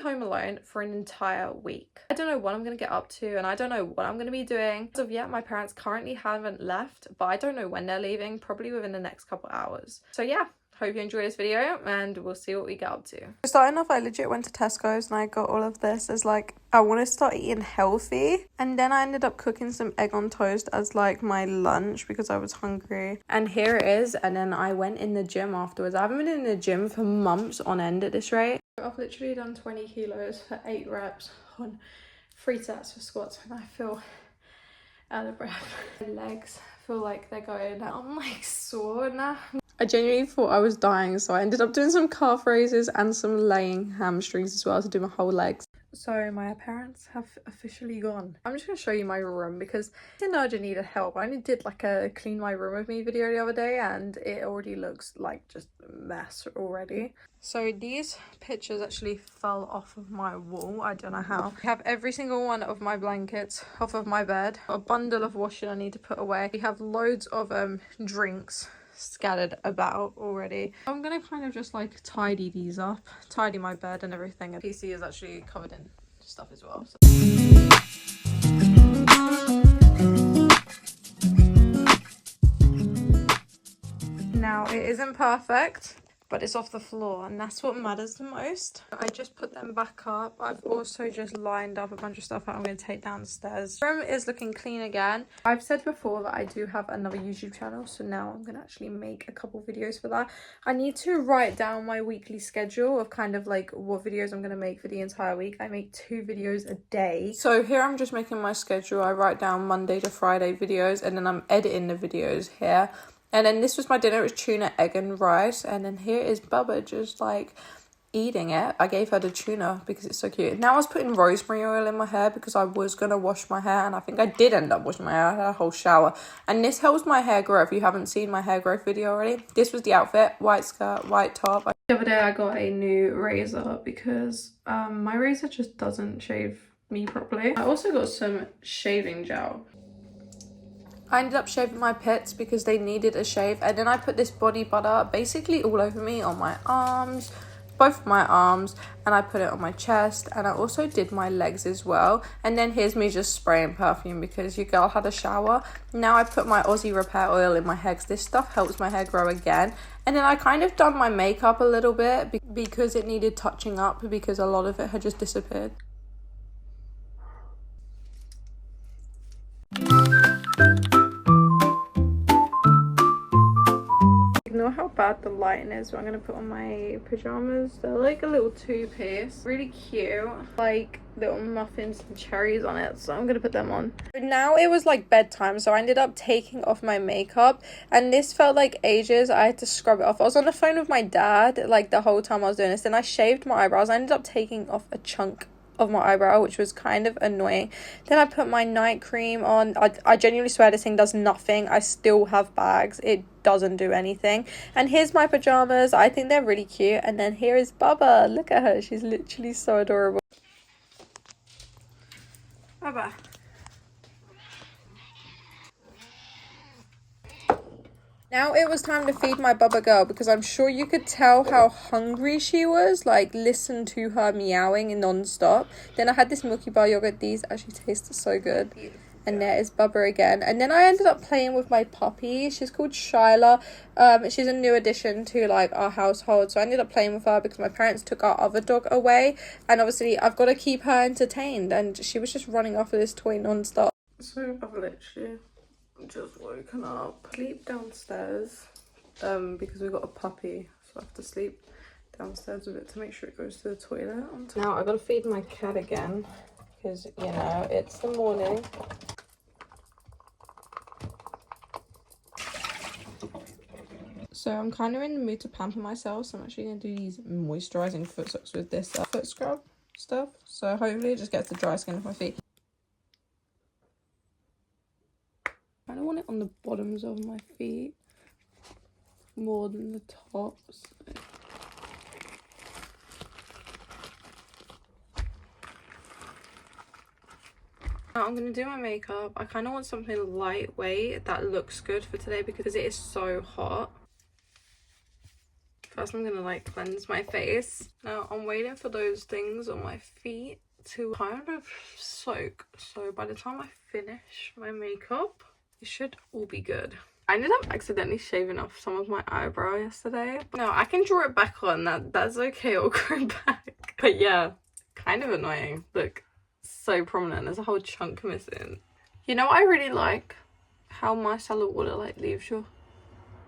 home alone for an entire week. I don't know what I'm going to get up to, and I don't know what I'm going to be doing. As of yet, my parents currently haven't left, but I don't know when they're leaving, probably within the next couple hours. So yeah, hope you enjoy this video and we'll see what we get up to. Starting off, I legit went to Tesco's and I got all of this as like, I want to start eating healthy. And then I ended up cooking some egg on toast as like my lunch because I was hungry. And here it is. And then I went in the gym afterwards. I haven't been in the gym for months on end at this rate. I've literally done 20 kilos for 8 reps on 3 sets for squats and I feel out of breath. My legs feel like they're going, I'm like sore now. I genuinely thought I was dying, so I ended up doing some calf raises and some laying hamstrings as well to do my whole legs. So my parents have officially gone. I'm just going to show you my room because I didn't know I needed help. I only did like a clean my room with me video the other day and it already looks like just a mess already. So these pictures actually fell off of my wall. I don't know how. I have every single one of my blankets off of my bed. A bundle of washing I need to put away. We have loads of drinks scattered about already. I'm gonna kind of just like tidy these up, tidy my bed and everything, and PC is actually covered in stuff as well, so. Now it isn't perfect, but it's off the floor and that's what matters the most. I just put them back up. I've also just lined up a bunch of stuff that I'm going to take downstairs. The room is looking clean again. I've said before that I do have another YouTube channel, so now I'm going to actually make a couple videos for that. I need to write down my weekly schedule of kind of like what videos I'm going to make for the entire week. I make 2 videos a day. So here I'm just making my schedule. I write down Monday to Friday videos and then I'm editing the videos here. And then this was my dinner. It was tuna, egg and rice. And then here is Bubba just like eating it. I gave her the tuna because it's so cute. Now I was putting rosemary oil in my hair because I was going to wash my hair. And I think I did end up washing my hair. I had a whole shower. And this helps my hair grow. If you haven't seen my hair growth video already. This was the outfit. White skirt, white top. The other day I got a new razor because my razor just doesn't shave me properly. I also got some shaving gel. I ended up shaving my pits because they needed a shave, and then I put this body butter basically all over me, on my arms, both of my arms, and I put it on my chest, and I also did my legs as well. And then here's me just spraying perfume because your girl had a shower. Now I put my Aussie Repair oil in my hair because this stuff helps my hair grow again. And then I kind of done my makeup a little bit because it needed touching up because a lot of it had just disappeared. Ignore how bad the lighting is. So I'm gonna put on my pajamas. They're like a little 2-piece, really cute, like little muffins and cherries on it, so I'm gonna put them on. Now it was like bedtime, so I ended up taking off my makeup and this felt like ages. I had to scrub it off. I was on the phone with my dad like the whole time I was doing this. Then I shaved my eyebrows. I ended up taking off a chunk of my eyebrow, which was kind of annoying. Then I put my night cream on. I genuinely swear this thing does nothing. I still have bags. It doesn't do anything. And here's my pajamas. I think they're really cute. And then here is Bubba. Look at her. She's literally so adorable. Bubba. Now it was time to feed my Bubba girl because I'm sure you could tell how hungry she was. Like, listen to her meowing non-stop. Then I had this Milky Bar yogurt. These actually taste so good. And there is Bubba again. And then I ended up playing with my puppy. She's called Shyla. She's a new addition to like our household. So I ended up playing with her because my parents took our other dog away. And obviously I've got to keep her entertained. And she was just running off of this toy non-stop. So I've literally just woken up. Sleep downstairs because we got a puppy. So I have to sleep downstairs with it to make sure it goes to the toilet. Now I've got to feed my cat again because, you know, it's the morning. So I'm kind of in the mood to pamper myself, so I'm actually going to do these moisturising foot soaks with this foot scrub stuff. So hopefully it just gets the dry skin off my feet. I don't want it on the bottoms of my feet more than the tops. Now I'm going to do my makeup. I kind of want something lightweight that looks good for today because it is so hot. First I'm gonna like cleanse my face. Now I'm waiting for those things on my feet to kind of soak, so by the time I finish my makeup it should all be good. I ended up accidentally shaving off some of my eyebrow yesterday. No, I can draw it back on. That's okay, it'll grow back. But yeah, kind of annoying. Look, so prominent. There's a whole chunk missing. You know what I really like? How micellar water like leaves your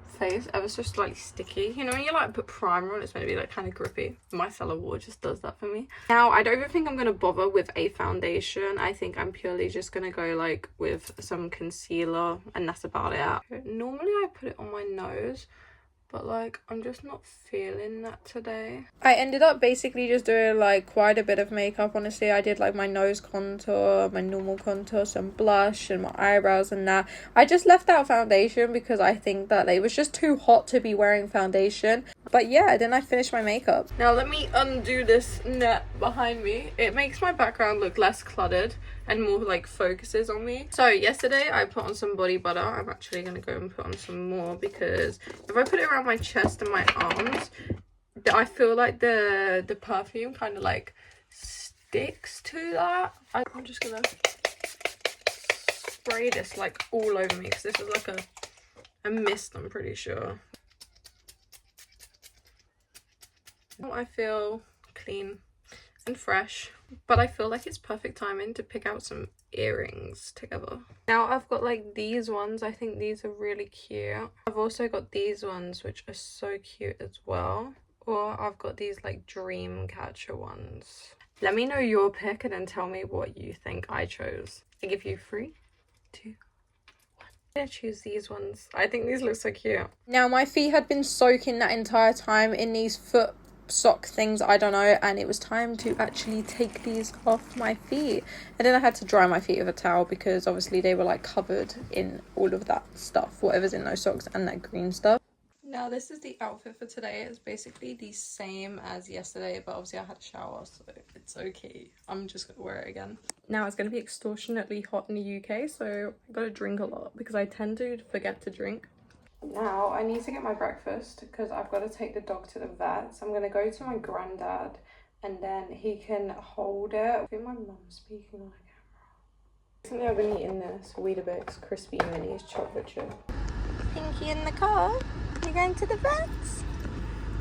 face ever so slightly sticky. You know when you like put primer on, it's meant to be like kind of grippy. Micellar water just does that for me. Now I don't even think I'm gonna bother with a foundation. I think I'm purely just gonna go like with some concealer, and that's about it. Normally I put it on my nose, but like I'm just not feeling that today. I ended up basically just doing like quite a bit of makeup. Honestly, I did like my nose contour, my normal contour, some blush, and my eyebrows and that. I just left out foundation because I think that it was just too hot to be wearing foundation. But yeah, then I finished my makeup. Now let me undo this net behind me. It makes my background look less cluttered and more like focuses on me. So yesterday I put on some body butter. I'm actually gonna go and put on some more because if I put it around my chest and my arms, I feel like the perfume kind of like sticks to that. I'm just gonna spray this like all over me because this is like a mist, I'm pretty sure. I feel clean and fresh, but I feel like it's perfect timing to pick out some earrings together. Now I've got like these ones. I think these are really cute. I've also got these ones which are so cute as well, or I've got these like dream catcher ones. Let me know your pick and then tell me what you think I chose. I give you 3, 2, 1. I'm gonna choose these ones. I think these look so cute. Now my feet had been soaking that entire time in these foot sock things, I don't know, and it was time to actually take these off my feet. And then I had to dry my feet with a towel because obviously they were like covered in all of that stuff, whatever's in those socks and that green stuff. Now this is the outfit for today. It's basically the same as yesterday, but obviously I had a shower, so it's okay. I'm just gonna wear it again. Now it's gonna be extortionately hot in the UK, so I gotta drink a lot because I tend to forget to drink. Now I need to get my breakfast because I've got to take the dog to the vet. So I'm going to go to my granddad and then he can hold it. I think my mum's speaking on the camera. Recently I've been eating this Weetabix Crispy Minis chocolate chip. Pinky in the car. You're going to the vets?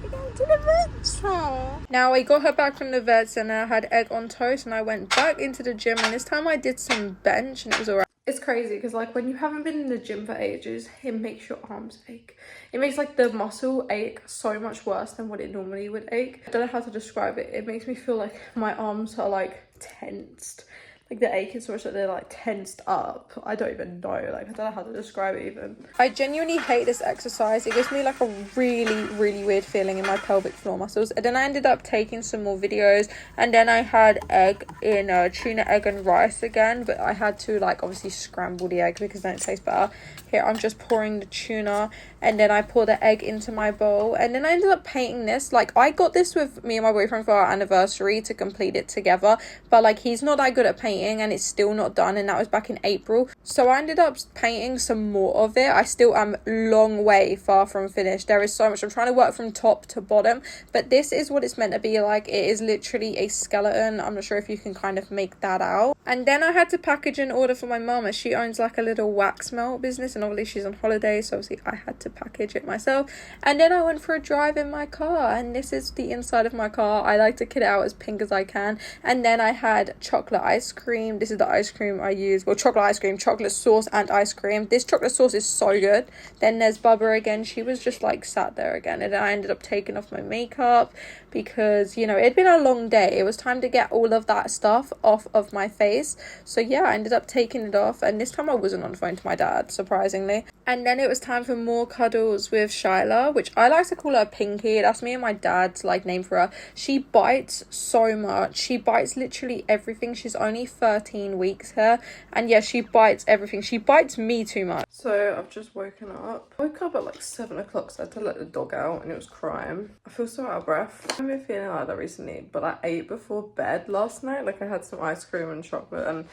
You're going to the vets? Oh. Now I got her back from the vets and I had egg on toast and I went back into the gym, and this time I did some bench and it was alright. It's crazy because like when you haven't been in the gym for ages, it makes your arms ache. It makes like the muscle ache so much worse than what it normally would ache. I don't know how to describe it. It makes me feel like my arms are like tensed. Like the ache is so much that they're like tensed up. I don't even know. Like I don't know how to describe it even. I genuinely hate this exercise. It gives me like a really weird feeling in my pelvic floor muscles. And then I ended up taking some more videos, and then I had egg in tuna, egg and rice again, but I had to like obviously scramble the egg because then it tastes better. Here I'm just pouring the tuna and then I pour the egg into my bowl, and then I ended up painting this. Like I got this with me and my boyfriend for our anniversary to complete it together, but like he's not that good at painting and it's still not done, and that was back in April. So I ended up painting some more of it. I still am long way far from finished. There is so much. I'm trying to work from top to bottom, but this is what it's meant to be like. It is literally a skeleton. I'm not sure if you can kind of make that out. And then I had to package an order for my mum, as she owns like a little wax melt business, and obviously she's on holiday, so obviously I had to package it myself. And then I went for a drive in my car, and this is the inside of my car. I like to kit it out as pink as I can. And then I had chocolate ice cream. This is the ice cream I use. Well, chocolate ice cream, chocolate sauce and ice cream. This chocolate sauce is so good. Then there's Bubba again. She was just like sat there again, and I ended up taking off my makeup because, you know, it'd been a long day. It was time to get all of that stuff off of my face. So yeah, I ended up taking it off, and this time I wasn't on the phone to my dad, surprisingly. And then it was time for more cuddles with Shyla, which I like to call her Pinky. That's me and my dad's like name for her. She bites so much. She bites literally everything. She's only 13 weeks here, and yeah, she bites everything. She bites me too much. So I've just woken up. I woke up at like 7 o'clock, so I had to let the dog out and it was crying. I feel so out of breath. I've been feeling like that recently, but I ate before bed last night. Like I had some ice cream and chocolate, and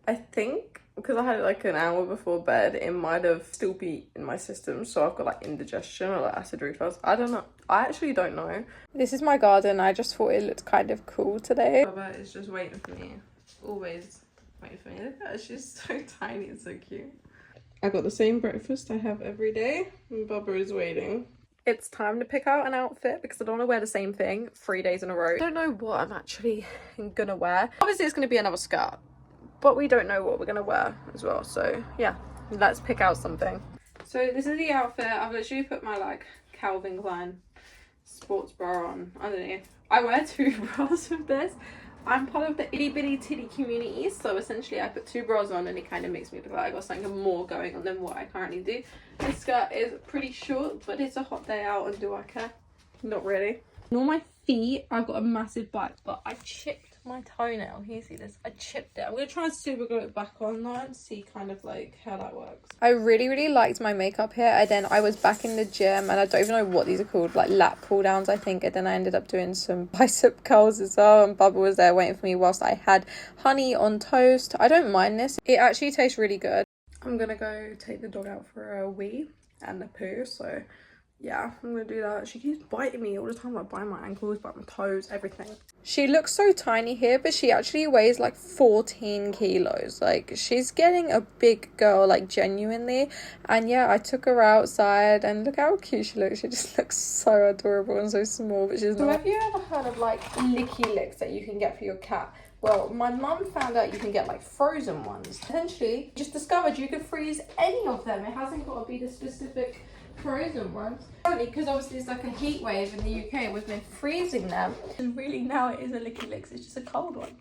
I think because I had it like an hour before bed, it might have still be in my system, so I've got like indigestion or like acid reflux. I don't know. I actually don't know. This is my garden. I just thought it looked kind of cool today. Baba is just waiting for me. Always waiting for me. Look at her, she's so tiny and so cute. I got the same breakfast I have every day, and Baba is waiting. It's time to pick out an outfit because I don't want to wear the same thing 3 days in a row. I don't know what I'm actually gonna wear. Obviously it's gonna be another skirt, but we don't know what we're gonna wear as well. So yeah, let's pick out something. So this is the outfit. I've literally put my like Calvin Klein sports bra on underneath. I wear 2 bras with this. I'm part of the itty bitty titty community, so essentially I put 2 bras on and it kind of makes me look like I got something more going on than what I currently do. This skirt is pretty short, but it's a hot day out and do I care? Not really. On my feet, I've got a massive bite, but I chipped my toenail. Can you see this? I chipped it. I'm going to try and super glue it back on now and see kind of like how that works. I really liked my makeup here, and then I was back in the gym, and I don't even know what these are called, like lat pull downs I think, and then I ended up doing some bicep curls as well, and Bubba was there waiting for me whilst I had honey on toast. I don't mind this. It actually tastes really good. I'm gonna go take the dog out for a wee and a poo, so yeah, I'm gonna do that. She keeps biting me all the time, like biting my ankles, biting my toes, everything. She looks so tiny here, but she actually weighs like 14 kilos. Like, she's getting a big girl, like, genuinely. And yeah, I took her outside and look how cute she looks. She just looks so adorable and so small, but she's not. So have you ever heard of like licky licks that you can get for your cat? Well, my mum found out you can get like frozen ones. Essentially, just discovered you could freeze any of them. It hasn't got to be the specific frozen ones. Only because obviously it's like a heat wave in the UK and we've been freezing them. And really now it is a licky licks, it's just a cold one.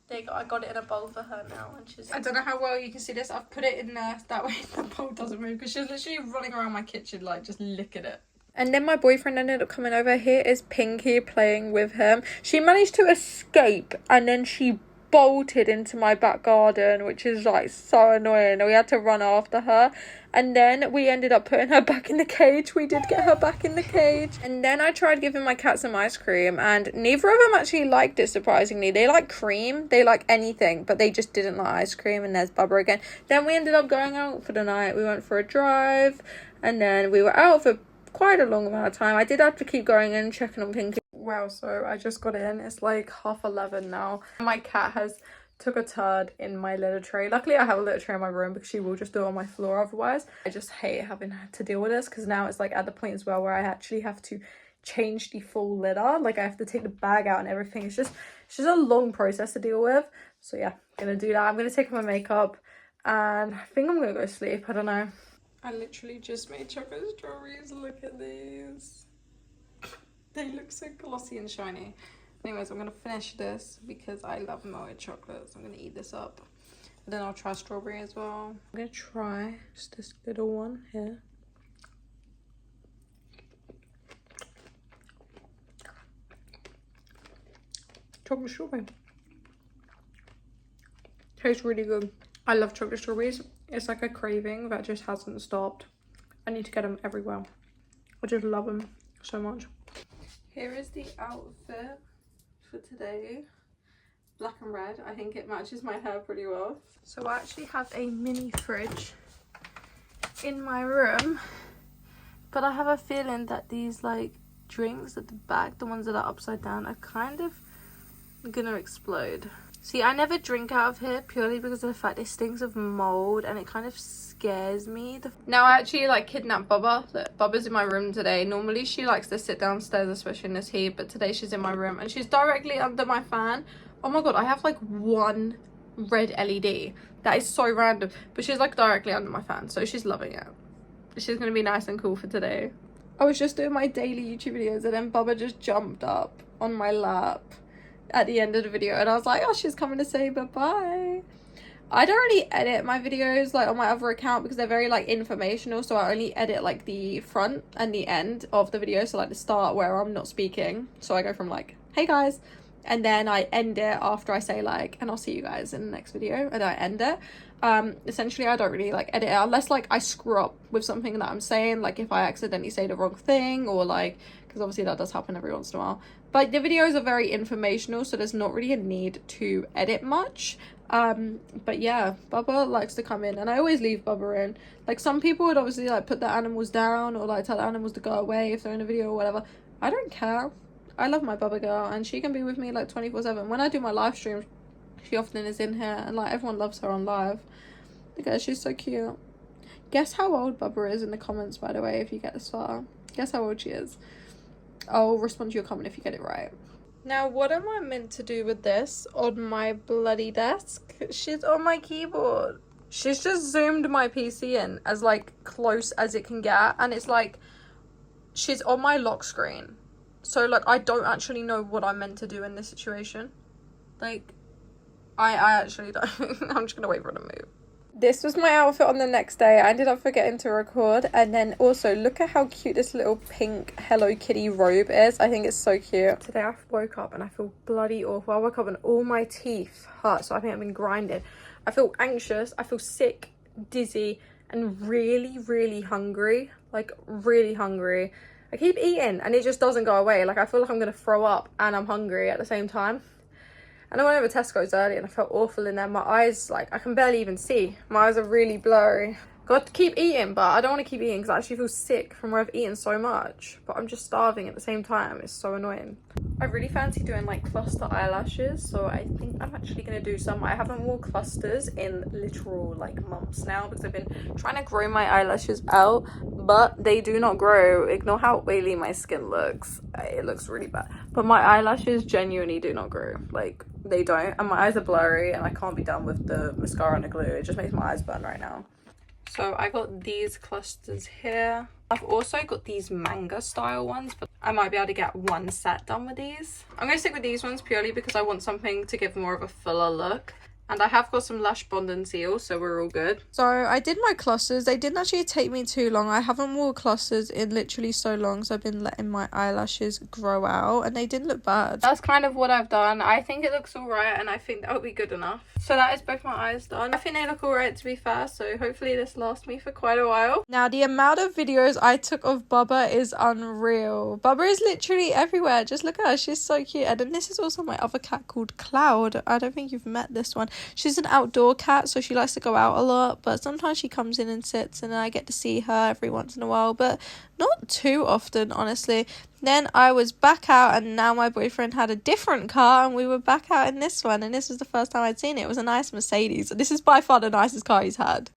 There you go, I got it in a bowl for her now and she's... I don't know how well you can see this, I've put it in there that way the bowl doesn't move because she's literally running around my kitchen like just licking it. And then my boyfriend ended up coming over. Here is Pinky playing with him. She managed to escape and then she bolted into my back garden, which is like so annoying. We had to run after her, and then we ended up putting her back in the cage. We did get her back in the cage, and then I tried giving my cat some ice cream, and neither of them actually liked it, surprisingly. They like cream, they like anything, but they just didn't like ice cream. And there's Bubba again. Then we ended up going out for the night. We went for a drive, and then we were out for quite a long amount of time. I did have to keep going in checking on Pinky. Wow, so I just got in. It's like 11:30 now. My cat has took a turd in my litter tray. Luckily, I have a litter tray in my room because she will just do it on my floor otherwise. I just hate having to deal with this because now it's like at the point as well where I actually have to change the full litter. Like I have to take the bag out and everything. It's just a long process to deal with. So yeah, gonna do that. I'm gonna take off my makeup and I think I'm gonna go sleep. I don't know. I literally just made chocolate strawberries. Look at these. They look so glossy and shiny. Anyways, I'm going to finish this because I love melted chocolate. So I'm going to eat this up. And then I'll try strawberry as well. I'm going to try just this little one here. Chocolate strawberry. Tastes really good. I love chocolate strawberries. It's like a craving that just hasn't stopped. I need to get them everywhere. I just love them so much. Here is the outfit for today. Black and red. I think it matches my hair pretty well. So I actually have a mini fridge in my room. But I have a feeling that these like drinks at the back, the ones that are upside down, are kind of gonna explode. See, I never drink out of here purely because of the fact it stinks of mold and it kind of scares me. Now I actually like kidnapped Bubba. Look, Bubba's in my room today. Normally she likes to sit downstairs, especially in this heat, but today she's in my room and she's directly under my fan. Oh my god, I have like one red LED. That is so random, but she's like directly under my fan, so she's loving it. She's gonna be nice and cool for today. I was just doing my daily YouTube videos and then Bubba just jumped up on my lap at the end of the video and I was like, oh, she's coming to say bye-bye. I don't really edit my videos like on my other account because they're very like informational, so I only edit like the front and the end of the video, so like the start where I'm not speaking, so I go from like, hey guys, and then I end it after I say like, and I'll see you guys in the next video, and I end it. Essentially I don't really like edit it unless like I screw up with something that I'm saying, like if I accidentally say the wrong thing, or like, because obviously that does happen every once in a while. But the videos are very informational, so there's not really a need to edit much. But yeah, Bubba likes to come in, and I always leave Bubba in. Like, some people would obviously like put the animals down or like tell the animals to go away if they're in a video or whatever. I don't care. I love my Bubba girl, and she can be with me like 24/7. When I do my live streams, she often is in here, and like everyone loves her on live. Look at her, she's so cute. Guess how old Bubba is in the comments, by the way, if you get this far. Guess how old she is. I'll respond to your comment if you get it right. Now, what am I meant to do with this on my bloody desk? She's on my keyboard. She's just zoomed my PC in as, like, close as it can get. And it's like, she's on my lock screen. So, like, I don't actually know what I'm meant to do in this situation. Like, I actually don't. I'm just gonna wait for her to move. This was my outfit on the next day. I ended up forgetting to record. And then also, look at how cute this little pink Hello Kitty robe is. I think it's so cute. Today I woke up and I feel bloody awful. I woke up and all my teeth hurt, so I think I've been grinding. I feel anxious, I feel sick, dizzy, and really, really hungry. Like, really hungry. I keep eating and it just doesn't go away. Like, I feel like I'm gonna throw up and I'm hungry at the same time. And I went over Tesco's earlier and I felt awful in there. My eyes, like, I can barely even see. My eyes are really blurry. Got to keep eating, but I don't want to keep eating because I actually feel sick from where I've eaten so much. But I'm just starving at the same time. It's so annoying. I really fancy doing, like, cluster eyelashes. So I think I'm actually going to do some. I haven't worn clusters in literal, like, months now because I've been trying to grow my eyelashes out. But they do not grow. Ignore how oily my skin looks. It looks really bad. But my eyelashes genuinely do not grow. Like, they don't. And my eyes are blurry and I can't be done with the mascara and the glue. It just makes my eyes burn right now. So I got these clusters here. I've also got these manga style ones, but I might be able to get one set done with these. I'm going to stick with these ones purely because I want something to give more of a fuller look. And I have got some Lash Bond and Seal, so we're all good. So I did my clusters. They didn't actually take me too long. I haven't worn clusters in literally so long, so I've been letting my eyelashes grow out, and they didn't look bad. That's kind of what I've done. I think it looks alright, and I think that will be good enough. So that is both my eyes done. I think they look alright, to be fair, so hopefully this lasts me for quite a while. Now, the amount of videos I took of Bubba is unreal. Bubba is literally everywhere. Just look at her. She's so cute. And then this is also my other cat called Cloud. I don't think you've met this one. She's an outdoor cat, so she likes to go out a lot, but sometimes she comes in and sits, and I get to see her every once in a while, but not too often, honestly. Then I was back out, and now my boyfriend had a different car, and we were back out in this one, and this was the first time I'd seen it. It was a nice Mercedes. This is by far the nicest car he's had.